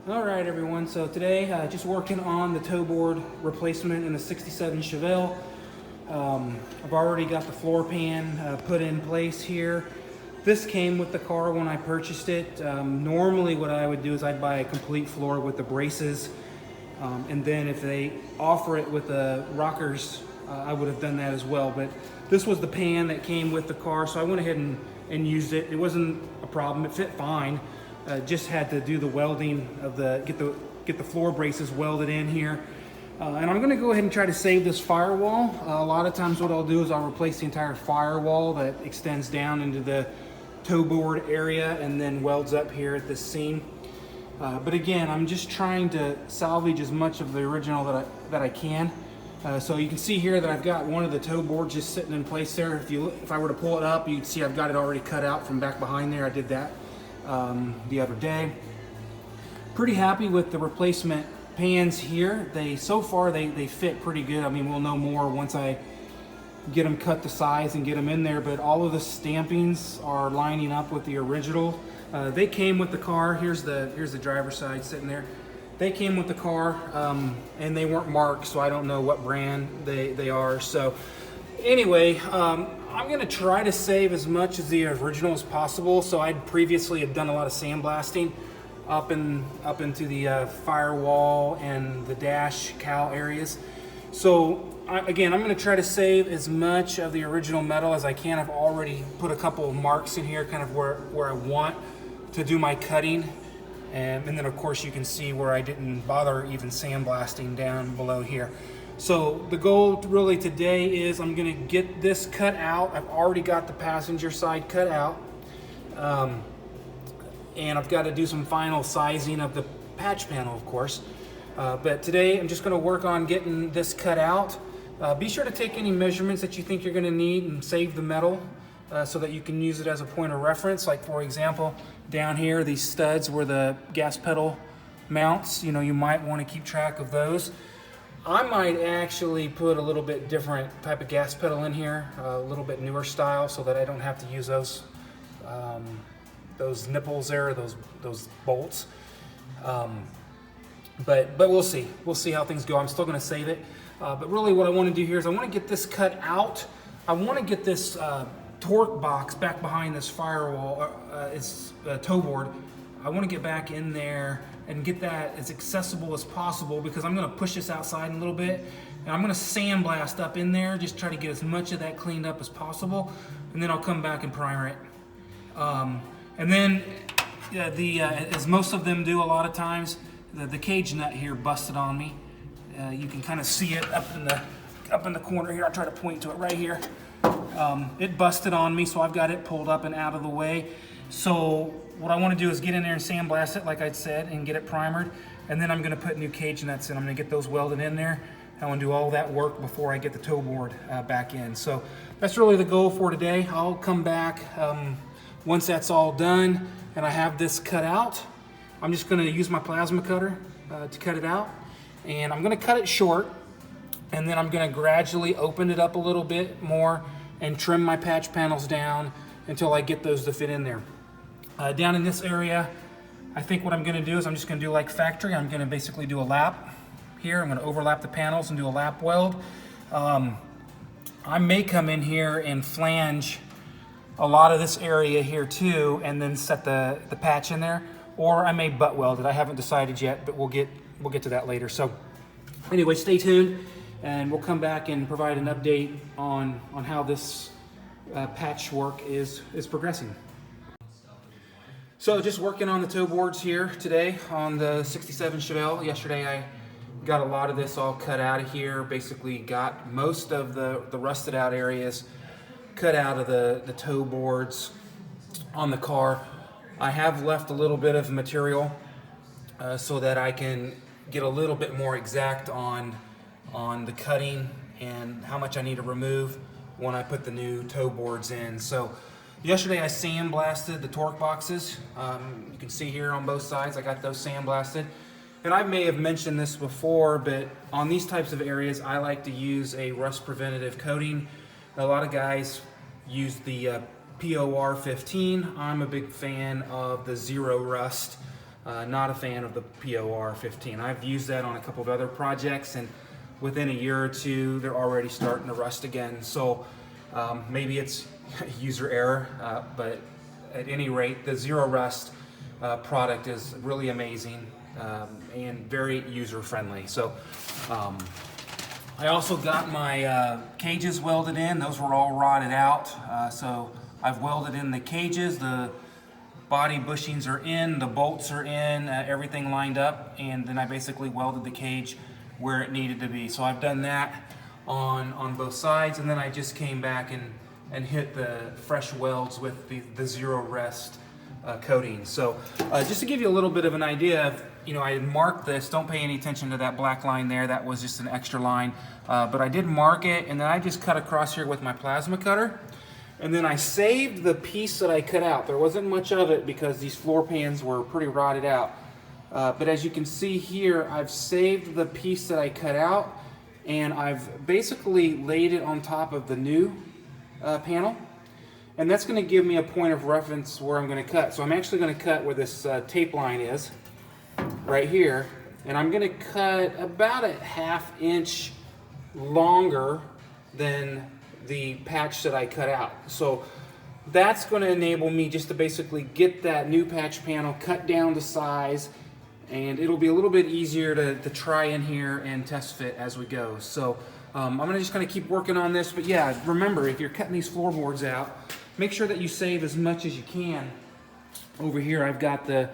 All right, everyone. So today, just working on the toe board replacement in the '67 Chevelle. I've already got the floor pan put in place here. This came with the car when I purchased it. Normally what I would do is I'd buy a complete floor with the braces. And then if they offer it with the rockers, I would have done that as well. But this was the pan that came with the car, so I went ahead and used it. It wasn't a problem. It fit fine. Just had to do the welding of get the floor braces welded in here. And I'm gonna go ahead and try to save this firewall. A lot of times what I'll do is I'll replace the entire firewall that extends down into the toe board area and then welds up here at this seam. But again, I'm just trying to salvage as much of the original that I can. So you can see here that I've got one of the toe boards just sitting in place there. If I were to pull it up, you'd see I've got it already cut out from back behind there. I did that the other day. Pretty happy with the replacement pans here. So far they fit pretty good. I mean, we'll know more once I get them cut to size and get them in there, but all of the stampings are lining up with the original. They came with the car. Here's the driver's side sitting there. They came with the car, and they weren't marked, so I don't know what brand they are. So anyway, I'm gonna try to save as much as the original as possible. So I previously had done a lot of sandblasting up into the firewall and the dash cowl areas. So again, I'm gonna try to save as much of the original metal as I can. I've already put a couple of marks in here, kind of where I want to do my cutting. And then of course you can see where I didn't bother even sandblasting down below here. So the goal really today is I'm gonna get this cut out. I've already got the passenger side cut out. And I've got to do some final sizing of the patch panel, of course. But today I'm just gonna work on getting this cut out. Be sure to take any measurements that you think you're gonna need and save the metal so that you can use it as a point of reference. Like for example, down here, these studs where the gas pedal mounts, you might wanna keep track of those. I might actually put a little bit different type of gas pedal in here, a little bit newer style, so that I don't have to use those nipples there, those bolts. But we'll see. We'll see how things go. I'm still gonna save it. But really what I wanna do here is I wanna get this cut out. I wanna get this torque box back behind this firewall, it's toe board. I wanna get back in there and get that as accessible as possible, because I'm gonna push this outside a little bit and I'm gonna sandblast up in there, just try to get as much of that cleaned up as possible, and then I'll come back and primer it. And then as most of them do a lot of times, the cage nut here busted on me. You can kind of see it up in the corner here. I'll try to point to it right here. It busted on me, so I've got it pulled up and out of the way. So what I want to do is get in there and sandblast it, like I said, and get it primered. And then I'm going to put new cage nuts in. I'm going to get those welded in there. I want to do all that work before I get the toe board back in. So that's really the goal for today. I'll come back once that's all done and I have this cut out. I'm just going to use my plasma cutter to cut it out. And I'm going to cut it short, and then I'm going to gradually open it up a little bit more and trim my patch panels down until I get those to fit in there. Down in this area, I think what I'm going to do is I'm just going to do like factory. I'm going to basically do a lap here. I'm going to overlap the panels and do a lap weld. I may come in here and flange a lot of this area here too, and then set the patch in there, or I may butt weld it. I haven't decided yet, but we'll get to that later. So anyway, stay tuned, and we'll come back and provide an update on how this patchwork is progressing. So just working on the toe boards here today on the '67 Chevelle. Yesterday I got a lot of this all cut out of here. Basically got most of the rusted out areas cut out of the toe boards on the car. I have left a little bit of material so that I can get a little bit more exact on the cutting and how much I need to remove when I put the new toe boards in. So yesterday I sandblasted the torque boxes. You can see here on both sides I got those sandblasted. And I may have mentioned this before, but on these types of areas I like to use a rust preventative coating. A lot of guys use the POR 15. I'm a big fan of the Zero Rust. Not a fan of the POR 15. I've used that on a couple of other projects, and within a year or two, they're already starting to rust again. So maybe it's user error, but at any rate, the Zero Rust product is really amazing and very user friendly. So I also got my cages welded in. Those were all rotted out. So I've welded in the cages, the body bushings are in, the bolts are in, everything lined up, and then I basically welded the cage where it needed to be. So I've done that on both sides, and then I just came back and hit the fresh welds with the Zero Rust coating. So just to give you a little bit of an idea of, I had marked this. Don't pay any attention to that black line there. That was just an extra line. But I did mark it, and then I just cut across here with my plasma cutter. And then I saved the piece that I cut out. There wasn't much of it because these floor pans were pretty rotted out. But as you can see here, I've saved the piece that I cut out, and I've basically laid it on top of the new panel. And that's going to give me a point of reference where I'm going to cut. So I'm actually going to cut where this tape line is, right here. And I'm going to cut about a ½ inch longer than the patch that I cut out. So that's going to enable me just to basically get that new patch panel cut down to size, and it'll be a little bit easier to try in here and test fit as we go. So I'm just going to keep working on this. But yeah, remember, if you're cutting these floorboards out, make sure that you save as much as you can. Over here I've got the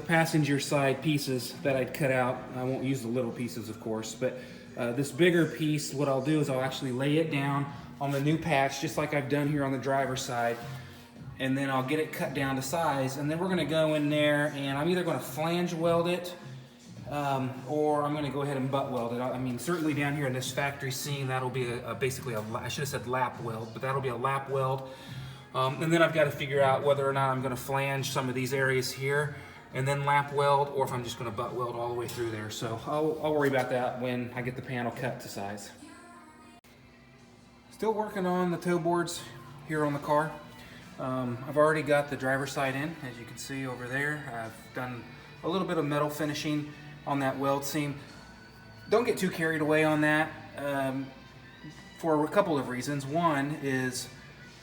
passenger side pieces that I'd cut out. I won't use the little pieces, of course, but this bigger piece, what I'll do is I'll actually lay it down on the new patch, just like I've done here on the driver's side, and then I'll get it cut down to size, and then we're going to go in there, and I'm either going to flange weld it or I'm going to go ahead and butt weld it. I mean, certainly down here in this factory seam, that'll be basically I should have said lap weld, but that'll be a lap weld. And then I've got to figure out whether or not I'm going to flange some of these areas here and then lap weld, or if I'm just going to butt weld all the way through there. So I'll worry about that when I get the panel cut to size. Still working on the toe boards here on the car. I've already got the driver's side in, as you can see over there. I've done a little bit of metal finishing on that weld seam. Don't get too carried away on that for a couple of reasons. One is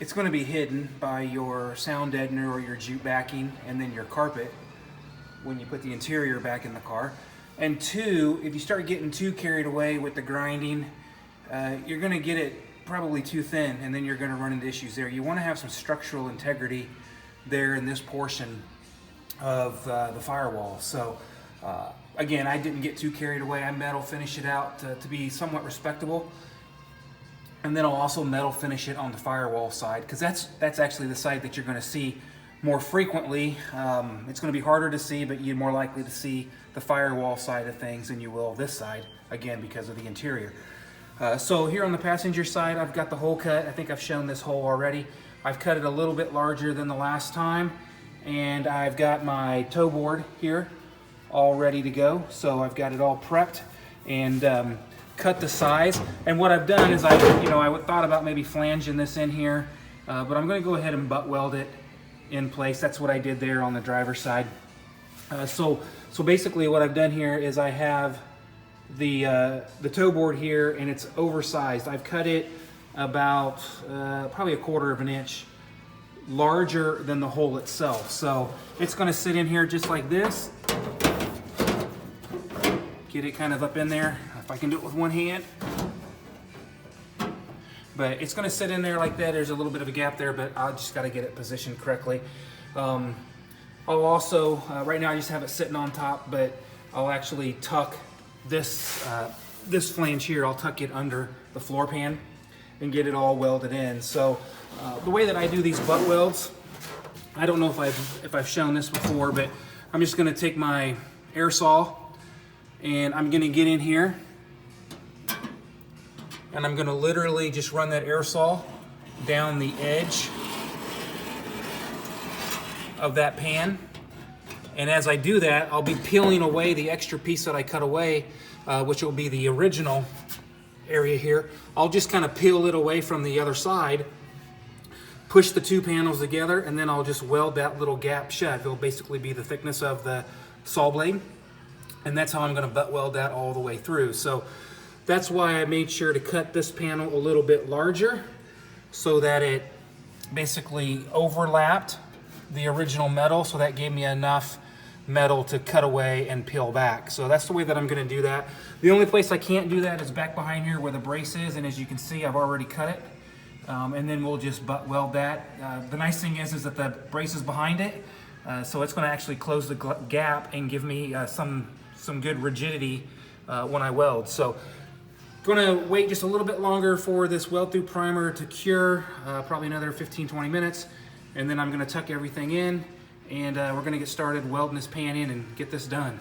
it's going to be hidden by your sound deadener or your jute backing, and then your carpet when you put the interior back in the car. And two, if you start getting too carried away with the grinding, you're going to get it probably too thin, and then you're going to run into issues there. You want to have some structural integrity there in this portion of the firewall. So again, I didn't get too carried away. I metal finish it out to be somewhat respectable, and then I'll also metal finish it on the firewall side, because that's actually the side that you're going to see more frequently. It's going to be harder to see, but you're more likely to see the firewall side of things than you will this side, again because of the interior. So here on the passenger side, I've got the hole cut. I think I've shown this hole already. I've cut it a little bit larger than the last time, and I've got my toe board here all ready to go. So I've got it all prepped and cut the size. And what I've done is I thought about maybe flanging this in here, but I'm going to go ahead and butt weld it in place. That's what I did there on the driver's side. So basically what I've done here is I have the toe board here, and it's oversized. I've cut it about probably 1/4 inch larger than the hole itself. So it's going to sit in here just like this. Get it kind of up in there, if I can do it with one hand. But it's going to sit in there like that. There's a little bit of a gap there, but I just got to get it positioned correctly. I'll also, right now I just have it sitting on top, but I'll actually tuck this flange here. I'll tuck it under the floor pan and get it all welded in. So the way that I do these butt welds, I don't know if I've shown this before, but I'm just going to take my air saw and I'm going to get in here, and I'm going to literally just run that air saw down the edge of that pan. And as I do that, I'll be peeling away the extra piece that I cut away, which will be the original area here. I'll just kind of peel it away from the other side, push the two panels together, and then I'll just weld that little gap shut. It'll basically be the thickness of the saw blade, and that's how I'm going to butt weld that all the way through. So that's why I made sure to cut this panel a little bit larger so that it basically overlapped the original metal, so that gave me enough metal to cut away and peel back. So that's the way that I'm going to do that. The only place I can't do that is back behind here where the brace is, and as you can see, I've already cut it. And then we'll just butt weld that. The nice thing is that the brace is behind it, so it's going to actually close the gap and give me some good rigidity when I weld. So going to wait just a little bit longer for this weld through primer to cure, probably another 15-20 minutes, and then I'm going to tuck everything in, and we're going to get started welding this pan in and get this done.